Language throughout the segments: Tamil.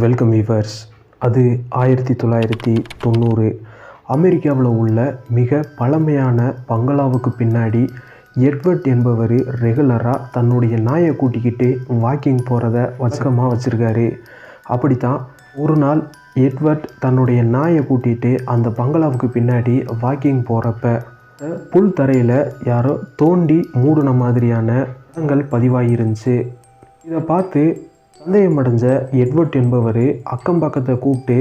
Welcome viewers. அது 1990 அமெரிக்காவில் உள்ள மிக பழமையான பங்களாவுக்கு பின்னாடி எட்வர்ட் என்பவர் ரெகுலராக தன்னுடைய நாயை கூட்டிக்கிட்டு வாக்கிங் போகிறத வழக்கமாக வச்சுருக்காரு. அப்படித்தான் ஒரு நாள் எட்வர்ட் தன்னுடைய நாயை கூட்டிகிட்டு அந்த பங்களாவுக்கு பின்னாடி வாக்கிங் போகிறப்ப புல் தரையில் யாரோ தோண்டி மூடின மாதிரியான இடங்கள் பதிவாகிருந்துச்சு. இதை பார்த்து சந்தேகமடைஞ்ச எட்வர்ட் என்பவர் அக்கம் பக்கத்தை கூப்பிட்டு,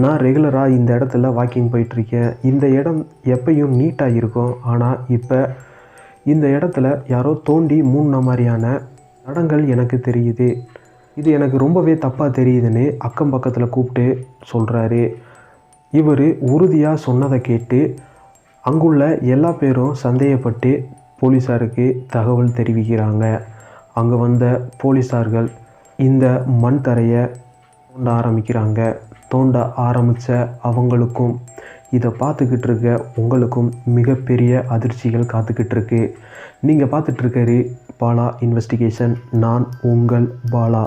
நான் ரெகுலராக இந்த இடத்துல வாக்கிங் போயிட்டுருக்கேன், இந்த இடம் எப்பயும் நீட்டாக இருக்கும், ஆனால் இப்போ இந்த இடத்துல யாரோ தோண்டி மூடின மாதிரியான தடங்கள் எனக்கு தெரியுது, இது எனக்கு ரொம்பவே தப்பாக தெரியுதுன்னு அக்கம் பக்கத்தில் கூப்பிட்டு சொல்கிறாரு. இவர் உறுதியாக சொன்னதை கேட்டு அங்குள்ள எல்லா பேரும் சந்தேகப்பட்டு போலீஸாருக்கு தகவல் தெரிவிக்கிறாங்க. அங்கே வந்த போலீஸார்கள் இந்த மண் தரையை தோண்ட ஆரம்பிக்கிறாங்க. தோண்ட ஆரம்பித்த அவங்களுக்கும் இதை பார்த்துக்கிட்டு இருக்க உங்களுக்கும் மிகப்பெரிய அதிர்ச்சிகள் காத்துக்கிட்டு இருக்கு. நீங்கள் பார்த்துட்ருக்காரு பாலா இன்வெஸ்டிகேஷன். நான் உங்கள் பாலா.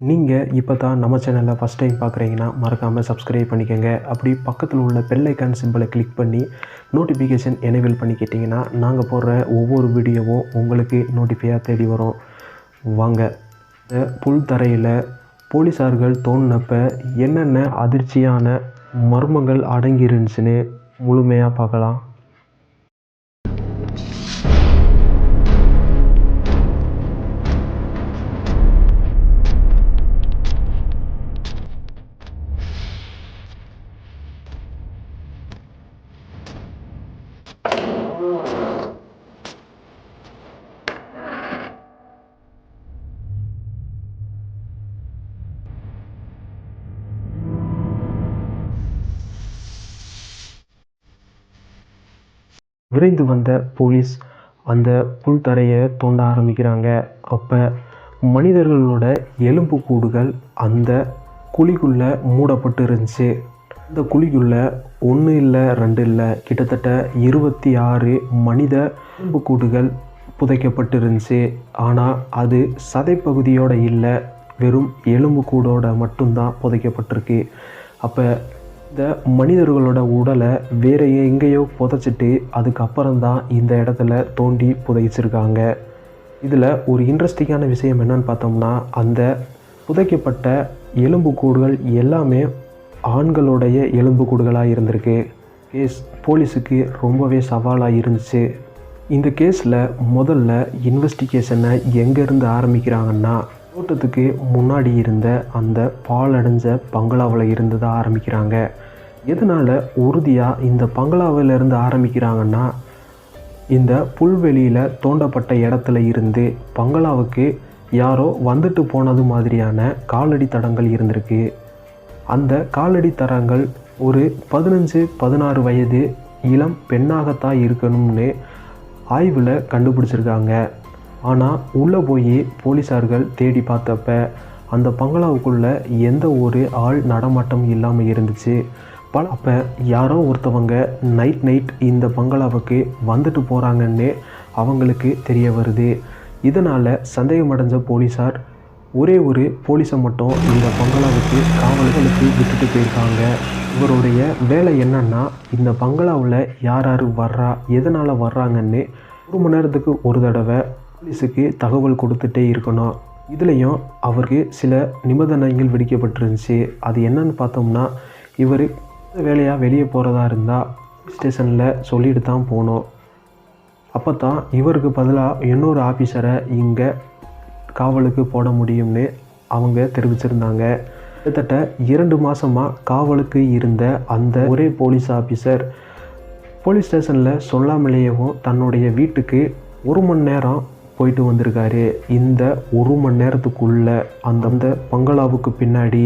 நீங்கள் இப்போ தான் நம்ம சேனலில் ஃபஸ்ட் டைம் பார்க்குறீங்கன்னா மறக்காமல் சப்ஸ்கிரைப் பண்ணிக்கோங்க. அப்படி பக்கத்தில் உள்ள பெல் ஐக்கான் சிம்பிளை கிளிக் பண்ணி நோட்டிஃபிகேஷன் எனேபிள் பண்ணிக்கிட்டிங்கன்னா நாங்கள் போடுற ஒவ்வொரு வீடியோவும் உங்களுக்கு நோட்டிஃபையாக தேடி வரும். வாங்க, இந்த புல் தரையில் போலீஸார்கள் தோண்டினப்ப என்னென்ன அதிர்ச்சியான மர்மங்கள் அடங்கிருந்துச்சுன்னு முழுமையாக பார்க்கலாம். விரைந்து வந்த போலீஸ் அந்த புல் தரையை தோண்ட ஆரம்பிக்கிறாங்க. அப்போ மனிதர்களோட எலும்பு கூடுகள் அந்த குழிக்குள்ளே மூடப்பட்டு இருந்துச்சு. அந்த குழிக்குள்ளே 1 இல்லை 2 இல்லை, கிட்டத்தட்ட 26 மனித எலும்பு கூடுகள் புதைக்கப்பட்டு இருந்துச்சு. ஆனால் அது சதைப்பகுதியோடு இல்லை, வெறும் எலும்பு கூடோட மட்டும்தான் புதைக்கப்பட்டிருக்கு. அப்போ இந்த மனிதர்களோட உடலை வேறு எங்கேயோ புதைச்சிட்டு அதுக்கப்புறம்தான் இந்த இடத்துல தோண்டி புதைச்சிருக்காங்க. இதில் ஒரு இன்ட்ரெஸ்டிங்கான விஷயம் என்னன்னு பார்த்தோம்னா, அந்த புதைக்கப்பட்ட எலும்புக்கூடுகள் எல்லாமே ஆண்களுடைய எலும்புக்கூடுகளாக இருந்திருக்கு. கேஸ் போலீஸுக்கு ரொம்பவே சவாலாக இருந்துச்சு. இந்த கேஸில் முதல்ல இன்வெஸ்டிகேஷனை எங்கேருந்து ஆரம்பிக்கிறாங்கன்னா, தோட்டத்துக்கு முன்னாடி இருந்த அந்த பாலடைஞ்ச பங்களாவில் இருந்து தான் ஆரம்பிக்கிறாங்க. எதனால் உறுதியாக இந்த பங்களாவில் இருந்து ஆரம்பிக்கிறாங்கன்னா, இந்த புல்வெளியில் தோண்டப்பட்ட இடத்துல இருந்து பங்களாவுக்கு யாரோ வந்துட்டு போனது மாதிரியான காலடி தடங்கள் இருந்திருக்கு. அந்த காலடி தடங்கள் ஒரு 15-16 வயது இளம் பெண்ணாகத்தான் இருக்கணும்னு ஆய்வில் கண்டுபிடிச்சிருக்காங்க. ஆனால் உள்ளே போய் போலீஸார்கள் தேடி பார்த்தப்ப அந்த பங்களாவுக்குள்ளே எந்த ஒரு ஆள் நடமாட்டம் இல்லாமல் இருந்துச்சு. அப்போ யாரோ ஒருத்தவங்க நைட் இந்த பங்களாவுக்கு வந்துட்டு போகிறாங்கன்னு அவங்களுக்கு தெரிய வருது. இதனால் சந்தேகமடைஞ்ச போலீஸார் ஒரே ஒரு போலீஸை மட்டும் இந்த பங்களாவுக்கு காவல்களுக்கு விட்டுட்டு போயிருக்காங்க. இவருடைய வேலை என்னன்னா, இந்த பங்களாவில் யார் யார் வர்றா, எதனால் வர்றாங்கன்னு 1 மணி நேரத்துக்கு ஒரு தடவை போலீஸுக்கு தகவல் கொடுத்துட்டே இருக்கணும். இதுலேயும் அவருக்கு சில நிபந்தனைகள் விதிக்கப்பட்டிருந்துச்சு. அது என்னன்னு பார்த்தோம்னா, இவர் வேலையாக வெளியே போகிறதா இருந்தால் ஸ்டேஷனில் சொல்லிட்டு தான் போகணும். அப்போ தான் இவருக்கு பதிலாக இன்னொரு ஆஃபீஸரை இங்கே காவலுக்கு போட முடியும்னு அவங்க தெரிவிச்சிருந்தாங்க. கிட்டத்தட்ட 2 மாதமாக காவலுக்கு இருந்த அந்த ஒரே போலீஸ் ஆஃபீஸர் போலீஸ் ஸ்டேஷனில் சொல்லாமலேயேவும் தன்னுடைய வீட்டுக்கு 1 மணி நேரம் போயிட்டு வந்திருக்காரு. இந்த 1 மணி நேரத்துக்குள்ள அந்த பங்களாவுக்கு பின்னாடி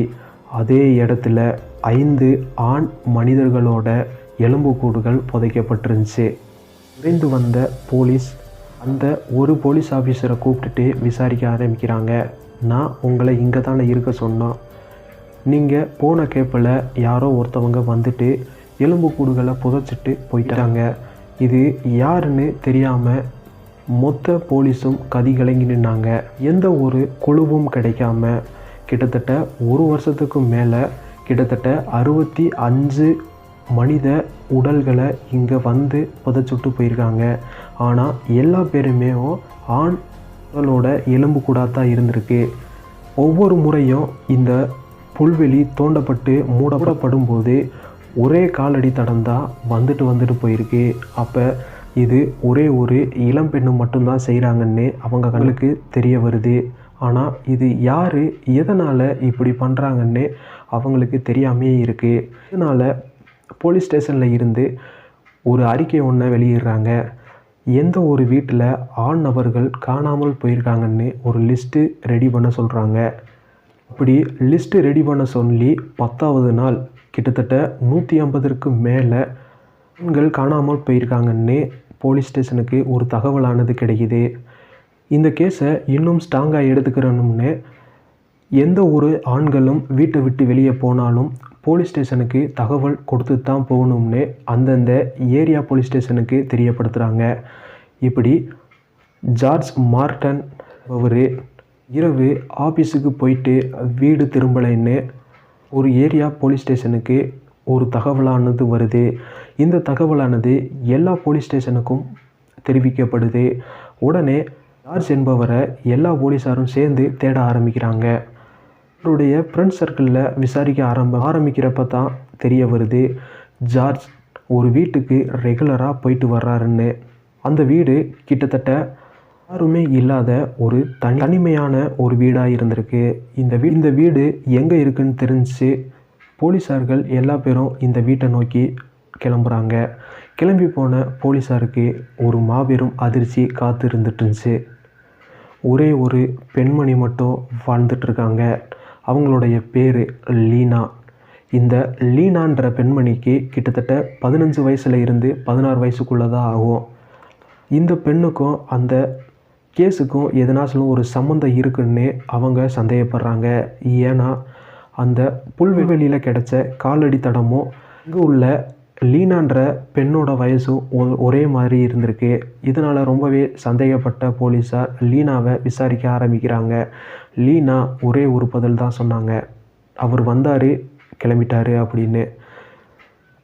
அதே இடத்துல 5 ஆண் மனிதர்களோட எலும்புக்கூடுகள் புதைக்கப்பட்டிருந்துச்சு. விரைந்து வந்த போலீஸ் அந்த ஒரு போலீஸ் ஆஃபீஸரை கூப்பிட்டுட்டு விசாரிக்க ஆரம்பிக்கிறாங்க. நான் உங்களை இங்கே தானே இருக்க சொன்னோம், நீங்கள் போன கேப்பில் யாரோ ஒருத்தவங்க வந்துட்டு எலும்புக்கூடுகளை புதைச்சிட்டு போயிட்டாங்க. இது யாருன்னு தெரியாமல் மொத்த போலீஸும் கதிகலங்கி நின்னாங்க. எந்த ஒரு குழுவும் கிடைக்காம கிட்டத்தட்ட 1 வருஷத்துக்கு மேலே கிட்டத்தட்ட 65 மனித உடல்களை இங்கே வந்து புதைச்சுட்டு போயிருக்காங்க. ஆனால் எல்லா பேருமே ஆண் உடலோட எலும்புக்கூடாதான் இருந்திருக்கு. ஒவ்வொரு முறையும் இந்த புல்வெளி தோண்டப்பட்டு மூடப்படும் போது ஒரே காலடி தடம் தான் வந்துட்டு போயிருக்கு. அப்போ இது ஒரே ஒரு இளம்பெண்ணு மட்டும்தான் செய்கிறாங்கன்னு அவங்க கண்ணுக்கு தெரிய வருது. ஆனால் இது யார் எதனால் இப்படி பண்ணுறாங்கன்னு அவங்களுக்கு தெரியாமே இருக்குது. இதனால் போலீஸ் ஸ்டேஷனில் இருந்து ஒரு அறிக்கை ஒன்றை வெளியிடுறாங்க. எந்த ஒரு வீட்டில் ஆண் நபர்கள் காணாமல் போயிருக்காங்கன்னு ஒரு லிஸ்ட்டு ரெடி பண்ண சொல்கிறாங்க. அப்படி லிஸ்ட்டு ரெடி பண்ண சொல்லி 10வது நாள் கிட்டத்தட்ட 150க்கு மேலே ஆண்கள் காணாமல் போயிருக்காங்கன்னு போலீஸ் ஸ்டேஷனுக்கு ஒரு தகவலானது கிடைக்கிது. இந்த கேஸை இன்னும் ஸ்ட்ராங்காக எடுத்துக்கிறணும்னு எந்த ஒரு ஆண்களும் வீட்டை விட்டு வெளியே போனாலும் போலீஸ் ஸ்டேஷனுக்கு தகவல் கொடுத்து தான் போகணும்னு அந்தந்த ஏரியா போலீஸ் ஸ்டேஷனுக்கு தெரியப்படுத்துகிறாங்க. இப்படி ஜார்ஜ் மார்டன் அவர் இரவு ஆஃபீஸுக்கு போயிட்டு வீடு திரும்பலைன்னு ஒரு ஏரியா போலீஸ் ஸ்டேஷனுக்கு ஒரு தகவலானது வருது. இந்த தகவலானது எல்லா போலீஸ் ஸ்டேஷனுக்கும் தெரிவிக்கப்படுது. உடனே ஜார்ஜ் என்பவரை எல்லா போலீஸாரும் சேர்ந்து தேட ஆரம்பிக்கிறாங்க. அவருடைய ஃப்ரெண்ட் சர்க்கிளில் விசாரிக்க ஆரம்பிக்கிறப்ப தான் தெரிய வருது ஜார்ஜ் ஒரு வீட்டுக்கு ரெகுலராக போயிட்டு வர்றாருன்னு. அந்த வீடு கிட்டத்தட்ட யாருமே இல்லாத ஒரு தனிமையான ஒரு வீடாக இருந்திருக்கு. இந்த வீடு எங்கே இருக்குன்னு தெரிஞ்சு போலீஸார்கள் எல்லா பேரும் இந்த வீட்டை நோக்கி கிளம்புறாங்க. கிளம்பி போன போலீஸாருக்கு ஒரு மாபெரும் அதிர்ச்சி காத்து இருந்துட்டுருந்துச்சு. ஒரே ஒரு பெண்மணி மட்டும் வாழ்ந்துட்டுருக்காங்க. அவங்களுடைய பேர் லீனா. இந்த லீனான்ற பெண்மணிக்கு கிட்டத்தட்ட 15 வயசில் இருந்து 16 வயசுக்குள்ளே தான் ஆகும். இந்த பெண்ணுக்கும் அந்த கேஸுக்கும் எதனாச்சும் ஒரு சம்மந்தம் இருக்குன்னு அவங்க சந்தேகப்படுறாங்க. ஏன்னா அந்த புல்வெளியில் கிடைச்ச காலடி தடமும் இங்கே உள்ள லீனான்ற பெண்ணோட வயசும் ஒரே மாதிரி இருந்திருக்கு. இதனால் ரொம்பவே சந்தேகப்பட்ட போலீஸார் லீனாவை விசாரிக்க ஆரம்பிக்கிறாங்க. லீனா ஒரே ஒரு பதில் தான் சொன்னாங்க, அவர் வந்தார் கிளம்பிட்டார் அப்படின்னு.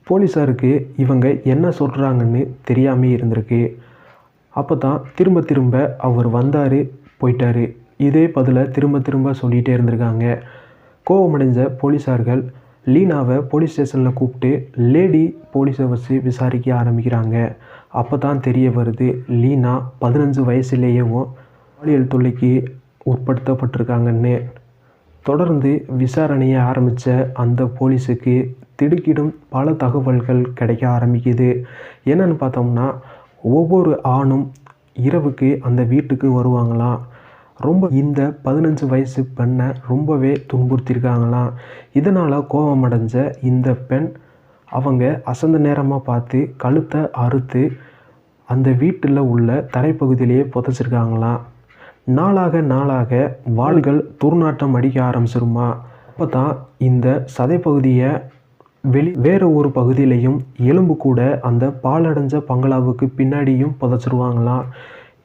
போலீஸாருக்கு இவங்க என்ன சொல்கிறாங்கன்னு தெரியாமல் இருந்திருக்கு. அப்போ தான் திரும்ப அவர் வந்தார் போயிட்டார் இதே பதிலை திரும்ப சொல்லிகிட்டே இருந்திருக்காங்க. கோபமடைஞ்ச போலீஸார்கள் லீனாவை போலீஸ் ஸ்டேஷனில் கூப்பிட்டு லேடி போலீஸை வச்சு விசாரிக்க ஆரம்பிக்கிறாங்க. அப்போ தான் தெரிய வருது லீனா 15 வயசுலேயேவும் பாலியல் தொல்லைக்கு உட்படுத்தப்பட்டிருக்காங்கன்னு. தொடர்ந்து விசாரணையை ஆரம்பித்த அந்த போலீஸுக்கு திடுக்கிடும் பல தகவல்கள் கிடைக்க ஆரம்பிக்குது. என்னென்னு பார்த்தோம்னா ஒவ்வொரு ஆணும் இரவுக்கு அந்த வீட்டுக்கு வருவாங்களாம். இந்த 15 வயசு பெண்ணை ரொம்பவே துன்புறுத்தியிருக்காங்களாம். இதனால் கோபமடைஞ்ச இந்த பெண் அவங்க அசந்த நேரமாக பார்த்து கழுத்தை அறுத்து அந்த வீட்டில் உள்ள தரைப்பகுதியிலேயே புதைச்சிருக்காங்களாம். நாளாக வாள்கள் துர்நாற்றம் அடிக்க ஆரம்பிச்சிருமா. அப்போ தான் இந்த சதைப்பகுதியை வேறு ஒரு பகுதியிலையும் எலும்பு கூட அந்த பாலடைஞ்ச பங்களாவுக்கு பின்னாடியும் புதைச்சிருவாங்களாம்.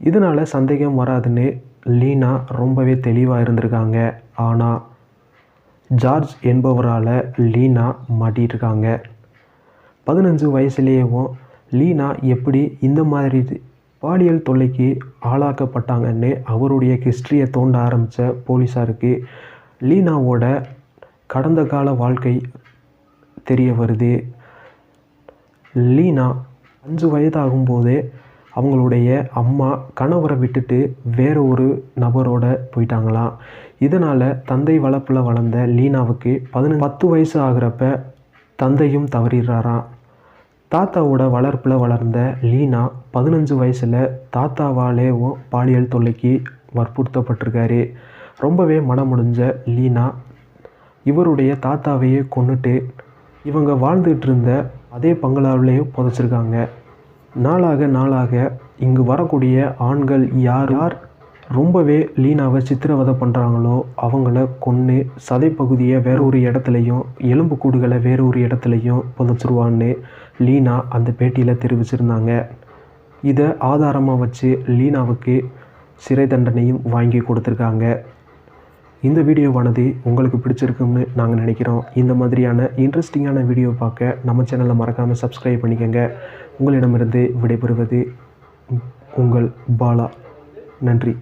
இதனால் சந்தேகம் வராதுன்னு லீனா ரொம்பவே தெளிவாக இருந்திருக்காங்க. ஆனால் ஜார்ஜ் என்பவரால் லீனா மாட்டிகிட்ருக்காங்க. 15 வயசுலேயும் லீனா எப்படி இந்த மாதிரி பாலியல் தொல்லைக்கு ஆளாக்கப்பட்டாங்கன்னு அவருடைய ஹிஸ்ட்ரியை தோண்ட ஆரம்பித்த போலீஸாருக்கு லீனாவோட கடந்த கால வாழ்க்கை தெரிய வருது. லீனா 5 வயதாகும்போதே அவங்களுடைய அம்மா கணவரை விட்டுட்டு வேற ஒரு நபரோட போயிட்டாங்களாம். இதனால் தந்தை வளர்ப்பில் வளர்ந்த லீனாவுக்கு 10 வயசு ஆகிறப்ப தந்தையும் தவறிடுறாராம். தாத்தாவோட வளர்ப்பில் வளர்ந்த லீனா 15 வயசில் தாத்தாவாலேயும் பாலியல் தொல்லைக்கு வற்புறுத்தப்பட்டிருக்காரு. ரொம்பவே மனமுடிஞ்ச லீனா இவருடைய தாத்தாவையே கொன்னுட்டு இவங்க வாழ்ந்துகிட்டு இருந்த அதே பங்களாவிலேயே புதைச்சிருக்காங்க. நாளாக இங்கு வரக்கூடிய ஆண்கள் யார் ரொம்பவே லீனாவை சித்திரவதை பண்ணுறாங்களோ அவங்கள கொன்று சதைப்பகுதியை வேற ஒரு இடத்துலையும் எலும்புக்கூடுகளை வேற ஒரு இடத்துலையும் புதைச்சிருவான்னு லீனா அந்த பேட்டியில் தெரிவிச்சிருந்தாங்க. இதை ஆதாரமாக வச்சு லீனாவுக்கு சிறை தண்டனையும் வாங்கி கொடுத்துருக்காங்க. இந்த வீடியோவானது உங்களுக்கு பிடிச்சிருக்குன்னு நாங்கள் நினைக்கிறோம். இந்த மாதிரியான இன்ட்ரெஸ்டிங்கான வீடியோ பார்க்க நம்ம சேனலை மறக்காமல் சப்ஸ்கிரைப் பண்ணிக்கோங்க. உங்களிடமிருந்து விடைபெறுவது உங்கள் பாலா. நன்றி.